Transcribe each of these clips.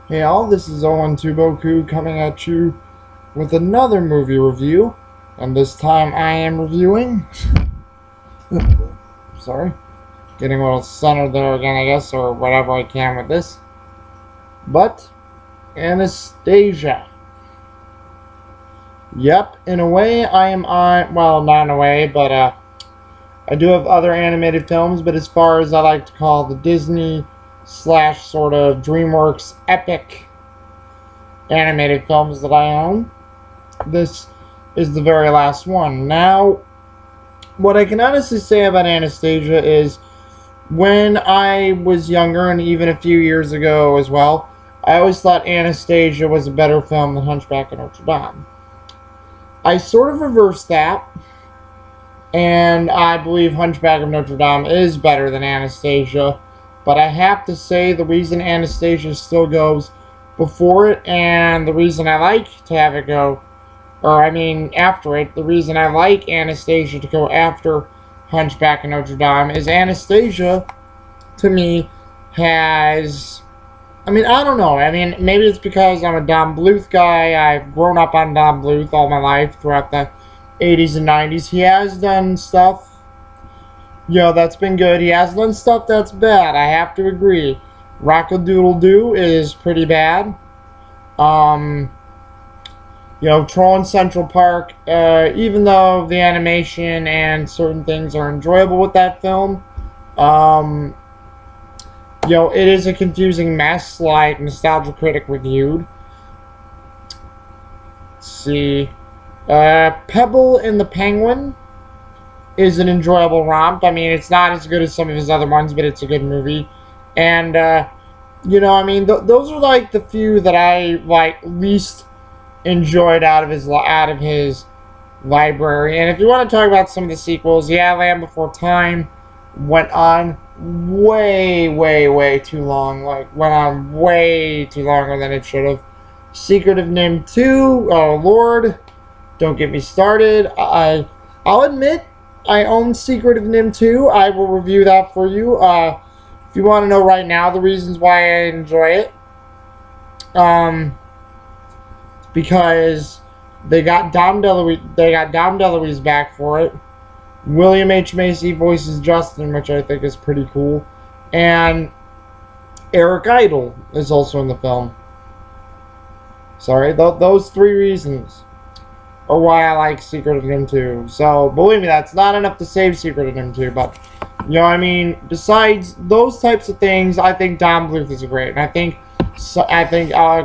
Hey all, this is Owen to Boku coming at you with another movie review, and this time I am reviewing, sorry, getting a little centered there again I guess, or whatever I can with this, but Anastasia. Yep, in a way I am on, well not in a way, but I do have other animated films, but as far as I like to call the Disney slash sort of DreamWorks epic animated films that I own, this is the very last one. Now, what I can honestly say about Anastasia is when I was younger, and even a few years ago as well, I always thought Anastasia was a better film than Hunchback of Notre Dame. I sort of reversed that, and I believe Hunchback of Notre Dame is better than Anastasia, but I have to say the reason Anastasia still goes before it, and the reason I like to have it go, or I mean after it, the reason I like Anastasia to go after Hunchback of Notre Dame is Anastasia, to me, has, I mean, I don't know, I mean, maybe it's because I'm a Don Bluth guy, I've grown up on Don Bluth all my life throughout the 80s and 90s. He has done stuff, that's been good. He has done stuff that's bad, I have to agree. Rock-a-Doodle-Doo is pretty bad. Um, Troll in Central Park, even though the animation and certain things are enjoyable with that film, it is a confusing mess, like Nostalgia Critic reviewed. Let's see. Pebble and the Penguin is an enjoyable romp. I mean, it's not as good as some of his other ones, but it's a good movie. And, those are like the few that I like least enjoyed out of his library. And if you want to talk about some of the sequels, yeah, Land Before Time went on way too long. Like, went on way too longer than it should have. Secret of Nim 2, oh lord, don't get me started. I'll admit, I own Secret of Nim 2. I will review that for you. If you want to know right now the reasons why I enjoy it, because they got Dom DeLuise back for it. William H. Macy voices Justin, which I think is pretty cool, and Eric Idle is also in the film. Sorry, those three reasons are why I like Secret of Nim 2. So, believe me, that's not enough to save Secret of Nim 2, but, besides those types of things, I think Don Bluth is great, and I think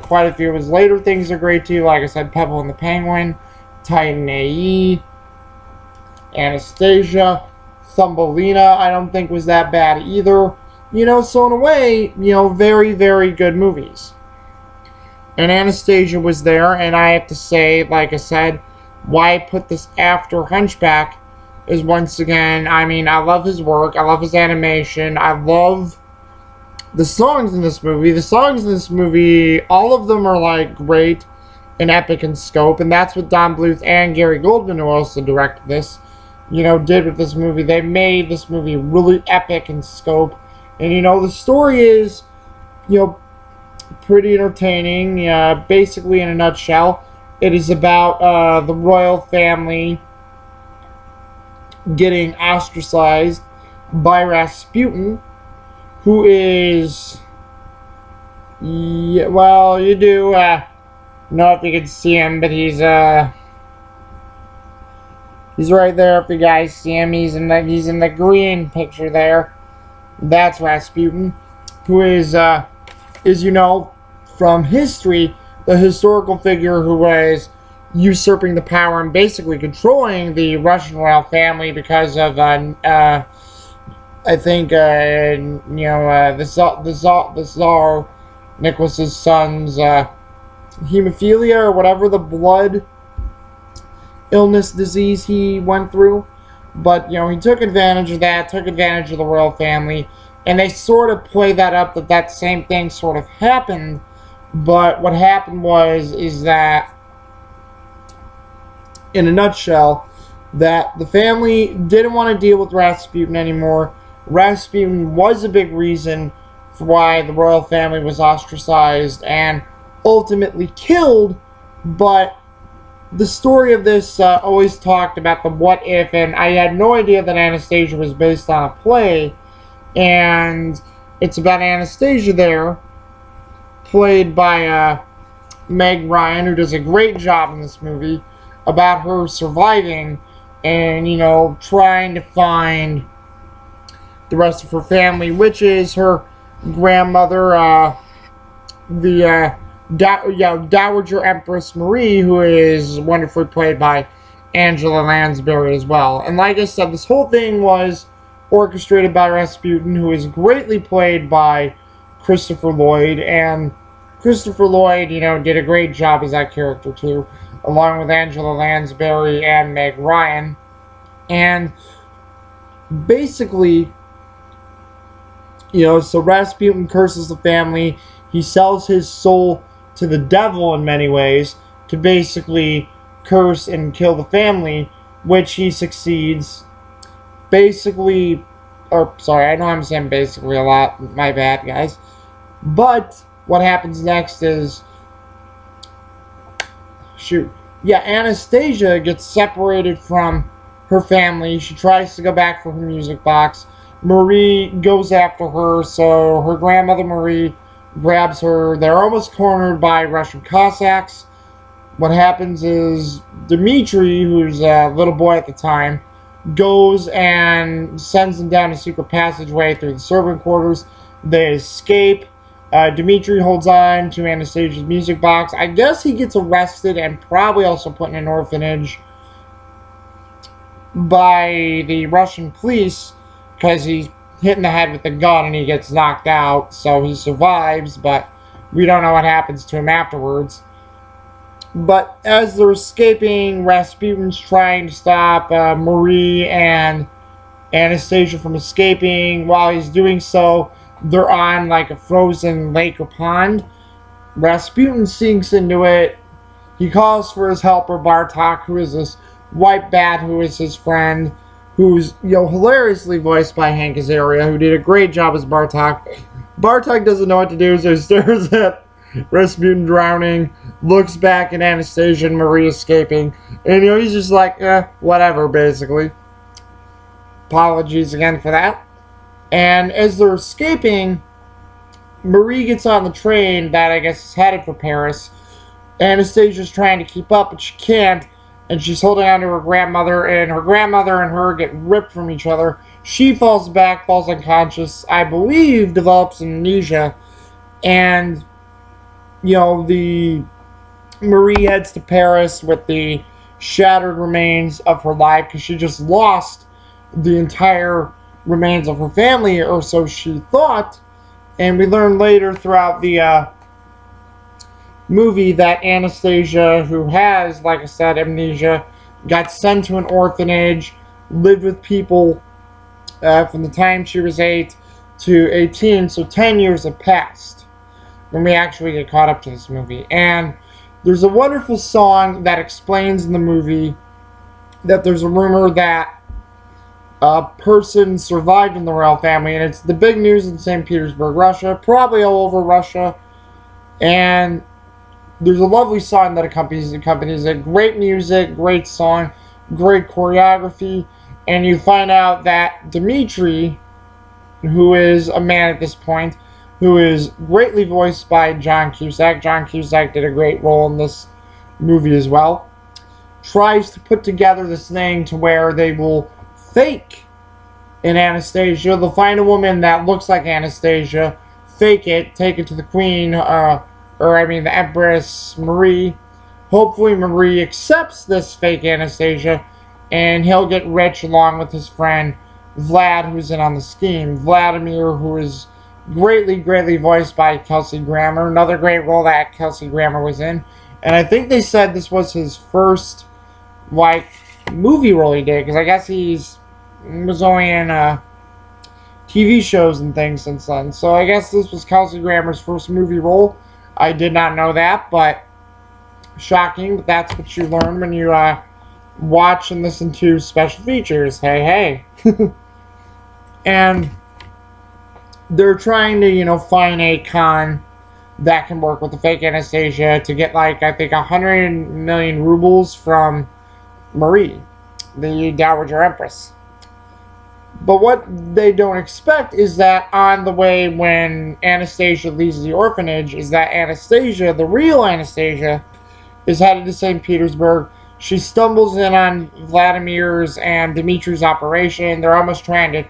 quite a few of his later things are great, too. Like I said, Pebble and the Penguin, Titan A.E., Anastasia, Thumbelina, I don't think was that bad either. So in a way, very, very good movies. And Anastasia was there, and I have to say, like I said, why I put this after Hunchback is, once again, I mean, I love his work, I love his animation, I love the songs in this movie. The songs in this movie, all of them are, like, great and epic in scope, and that's what Don Bluth and Gary Goldman, who also directed this, did with this movie. They made this movie really epic in scope, and, the story is, pretty entertaining. Basically, in a nutshell, it is about the royal family getting ostracized by Rasputin, who is, well, you do know if you can see him, but he's right there. If you guys see him, he's in the green picture there. That's Rasputin, who is from history, the historical figure who was usurping the power and basically controlling the Russian royal family because of, I think, the Tsar Nicholas's son's hemophilia or whatever, the blood illness disease he went through. But, he took advantage of that, took advantage of the royal family, and they sort of play that up that same thing sort of happened. But what happened is that, in a nutshell, that the family didn't want to deal with Rasputin anymore. Rasputin was a big reason for why the royal family was ostracized and ultimately killed. But the story of this always talked about the what if, and I had no idea that Anastasia was based on a play, and it's about Anastasia there, played by Meg Ryan, who does a great job in this movie, about her surviving and, you know, trying to find the rest of her family, which is her grandmother, Dowager Empress Marie, who is wonderfully played by Angela Lansbury as well. And like I said, this whole thing was orchestrated by Rasputin, who is greatly played by Christopher Lloyd, and Christopher Lloyd, you know, did a great job as that character too, along with Angela Lansbury and Meg Ryan. And basically, you know, so Rasputin curses the family. He sells his soul to the devil in many ways to basically curse and kill the family, which he succeeds. Basically, or sorry, I know I'm saying basically a lot. My bad, guys. But what happens next is, Anastasia gets separated from her family. She tries to go back for her music box. Marie goes after her, so her grandmother Marie grabs her. They're almost cornered by Russian Cossacks. What happens is Dmitri, who's a little boy at the time, goes and sends them down a secret passageway through the servant quarters. They escape. Dmitri holds on to Anastasia's music box. I guess he gets arrested and probably also put in an orphanage by the Russian police because he's hit in the head with a gun and he gets knocked out. So he survives, but we don't know what happens to him afterwards. But as they're escaping, Rasputin's trying to stop Marie and Anastasia from escaping. While he's doing so, they're on like a frozen lake or pond. Rasputin sinks into it. He calls for his helper Bartok, who is this white bat who is his friend, who's, you know, hilariously voiced by Hank Azaria, who did a great job as Bartok. Bartok doesn't know what to do, so he stares at Rasputin drowning, looks back at Anastasia and Marie escaping, and, you know, he's just like, whatever, basically. Apologies again for that. And as they're escaping, Marie gets on the train that I guess is headed for Paris. Anastasia's trying to keep up, but she can't, and she's holding on to her grandmother, and her grandmother and her get ripped from each other. She falls back, falls unconscious, I believe develops amnesia, and, you know, Marie heads to Paris with the shattered remains of her life, because she just lost the entire remains of her family, or so she thought. And we learn later throughout the movie that Anastasia, who has, like I said, amnesia, got sent to an orphanage, lived with people from the time she was 8 to 18, so 10 years have passed when we actually get caught up to this movie. And there's a wonderful song that explains in the movie that there's a rumor that a person survived in the royal family, and it's the big news in St. Petersburg, Russia, probably all over Russia. And there's a lovely song that accompanies it. Great music, great song, great choreography, and you find out that Dmitri, who is a man at this point, who is greatly voiced by John Cusack. John Cusack did a great role in this movie as well. Tries to put together this thing to where they will fake in Anastasia. They'll find a woman that looks like Anastasia, fake it, take it to the queen, the Empress Marie. Hopefully Marie accepts this fake Anastasia, and he'll get rich along with his friend Vlad, who's in on the scheme. Vladimir, who is greatly voiced by Kelsey Grammer. Another great role that Kelsey Grammer was in. And I think they said this was his first, movie role he did, because I guess was only in TV shows and things since then. So I guess this was Kelsey Grammer's first movie role. I did not know that, but shocking, but that's what you learn when you watch and listen to special features. Hey. And they're trying to, find a con that can work with the fake Anastasia to get, like, I think 100 million rubles from Marie, the Dowager Empress. But what they don't expect is that on the way when Anastasia leaves the orphanage, is that Anastasia, the real Anastasia, is headed to St. Petersburg. She stumbles in on Vladimir's and Dmitri's operation. They're almost trying to,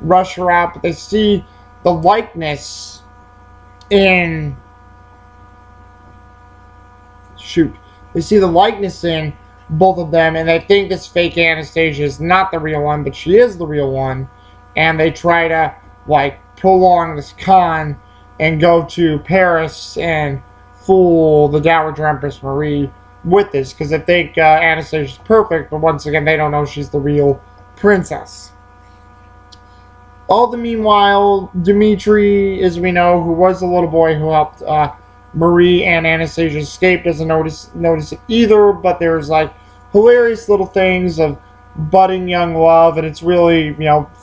rush her out, but they see the likeness in they see the likeness in both of them, and they think this fake Anastasia is not the real one, but she is the real one. And they try to, like, prolong this con and go to Paris and fool the Dowager Empress Marie with this, because they think Anastasia's perfect, but once again, they don't know she's the real princess. All the meanwhile, Dmitri, as we know, who was the little boy who helped Marie and Anastasia escape, doesn't notice it either, but there's, like, hilarious little things of budding young love, and it's really,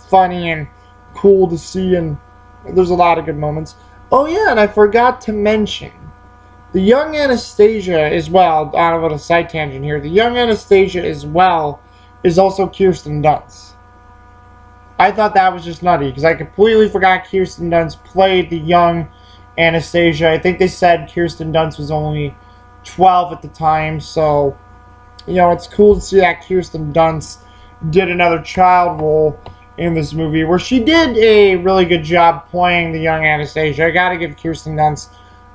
funny and cool to see, and there's a lot of good moments. Oh yeah, and I forgot to mention, the young Anastasia as well, on a little side tangent here, the young Anastasia as well is also Kirsten Dunst. I thought that was just nutty, because I completely forgot Kirsten Dunst played the young Anastasia. I think they said Kirsten Dunst was only 12 at the time, so, it's cool to see that Kirsten Dunst did another child role in this movie, where she did a really good job playing the young Anastasia. I gotta give Kirsten Dunst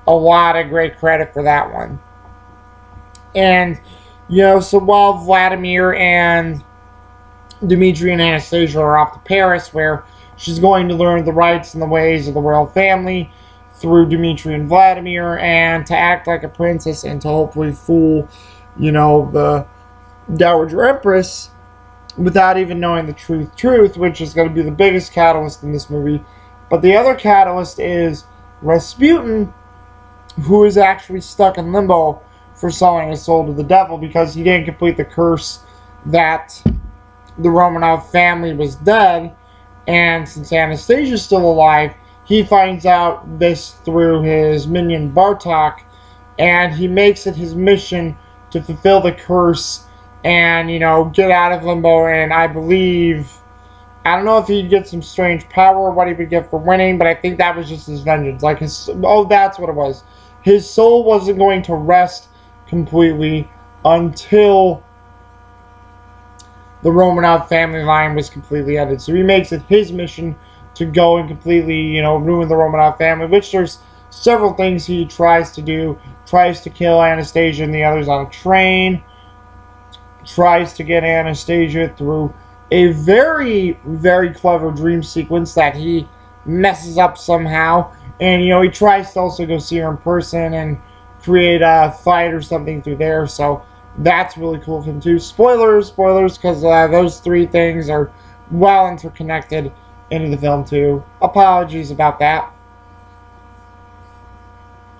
a lot of great credit for that one. And, so while Vladimir and Dmitri and Anastasia are off to Paris, where she's going to learn the rights and the ways of the royal family through Dmitri and Vladimir, and to act like a princess and to hopefully fool, the Dowager Empress without even knowing the truth, which is going to be the biggest catalyst in this movie. But the other catalyst is Rasputin, who is actually stuck in limbo for selling his soul to the devil because he didn't complete the curse that the Romanov family was dead, and since Anastasia's still alive, he finds out this through his minion Bartok, and he makes it his mission to fulfill the curse and, get out of limbo. And I don't know if he'd get some strange power or what he would get for winning, but I think that was just his vengeance. Like, that's what it was. His soul wasn't going to rest completely until the Romanov family line was completely ended. So he makes it his mission to go and completely, ruin the Romanov family, which there's several things he tries to do. Tries to kill Anastasia and the others on a train. Tries to get Anastasia through a very, very clever dream sequence that he messes up somehow. And, he tries to also go see her in person and create a fight or something through there. So that's really cool of him too. Spoilers, because those three things are well interconnected into the film too. Apologies about that.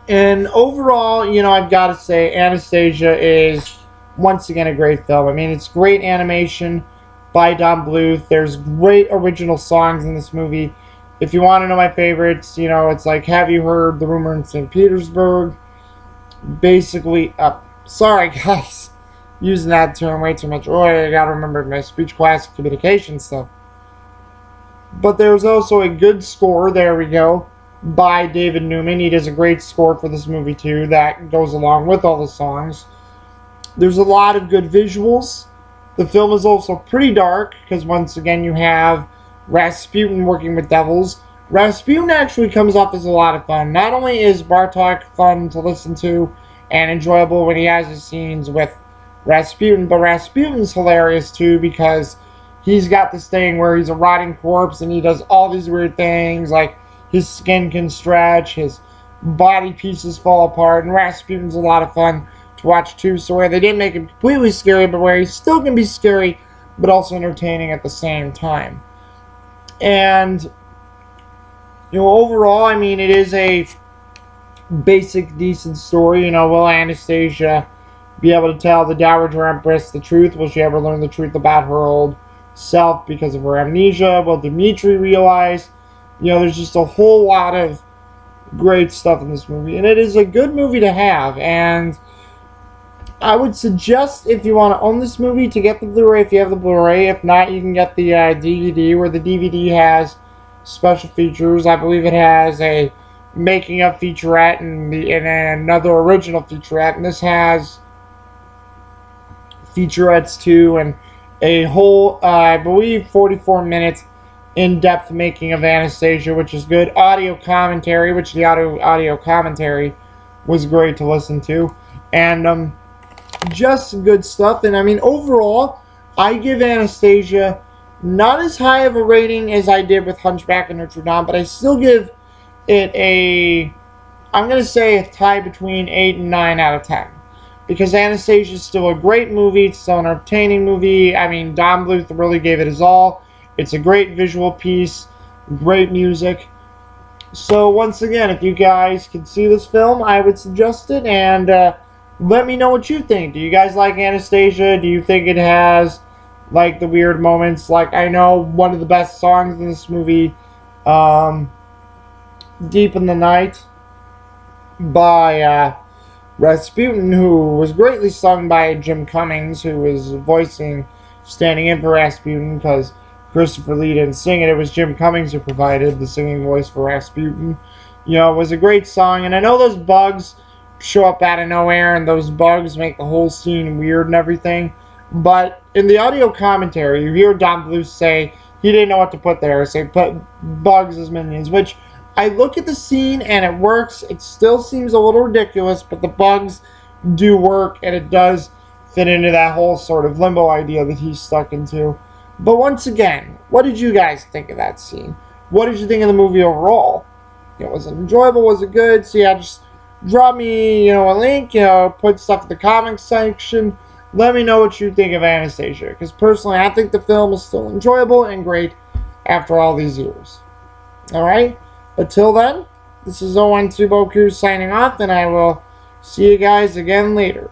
And overall, I've got to say Anastasia is once again a great film. I mean, it's great animation by Don Bluth. There's great original songs in this movie. If you want to know my favorites, it's like, have you heard The Rumor in St. Petersburg? Basically, sorry guys, using that term way too much. Oh, I gotta remember my speech class communication stuff. But there's also a good score, there we go, by David Newman. He does a great score for this movie too, that goes along with all the songs. There's a lot of good visuals. The film is also pretty dark, because once again you have Rasputin working with devils. Rasputin actually comes off as a lot of fun. Not only is Bartok fun to listen to and enjoyable when he has his scenes with Rasputin, but Rasputin's hilarious too, because he's got this thing where he's a rotting corpse and he does all these weird things, like his skin can stretch, his body pieces fall apart, and Rasputin's a lot of fun to watch too. So where they didn't make him completely scary, but where he still can be scary, but also entertaining at the same time. And, overall, I mean, it is a basic, decent story. Will Anastasia be able to tell the Dowager Empress the truth? Will she ever learn the truth about her old self because of her amnesia? Will Dmitri realize You know, there's just a whole lot of great stuff in this movie, and it is a good movie to have. And I would suggest, if you want to own this movie, to get the Blu-ray if you have the Blu-ray. If not, you can get the DVD, where the DVD has special features. I believe it has a making of featurette and another original featurette, and this has featurettes too, and a whole, I believe, 44 minutes in-depth making of Anastasia, which is good. Audio commentary, which the audio commentary was great to listen to, and just good stuff. And I mean, overall, I give Anastasia not as high of a rating as I did with Hunchback of Notre Dame, but I still give it I'm going to say a tie between 8 and 9 out of 10. Because Anastasia is still a great movie. It's still an entertaining movie. I mean, Don Bluth really gave it his all. It's a great visual piece. Great music. So, once again, if you guys can see this film, I would suggest it. And let me know what you think. Do you guys like Anastasia? Do you think it has, like, the weird moments? Like, I know one of the best songs in this movie, Deep in the Night, by Rasputin, who was greatly sung by Jim Cummings, who was standing in for Rasputin, because Christopher Lee didn't sing it. It was Jim Cummings who provided the singing voice for Rasputin. You know, it was a great song, and I know those bugs show up out of nowhere, and those bugs make the whole scene weird and everything, but in the audio commentary, you hear Don Bluth say he didn't know what to put there, say put bugs as minions, which I look at the scene and it works. It still seems a little ridiculous, but the bugs do work, and it does fit into that whole sort of limbo idea that he's stuck into. But once again, what did you guys think of that scene? What did you think of the movie overall? You know, was it enjoyable? Was it good? So yeah, just drop me, a link, put stuff in the comments section. Let me know what you think of Anastasia, because personally, I think the film is still enjoyable and great after all these years. Alright? Until then, this is 012 Boku signing off, and I will see you guys again later.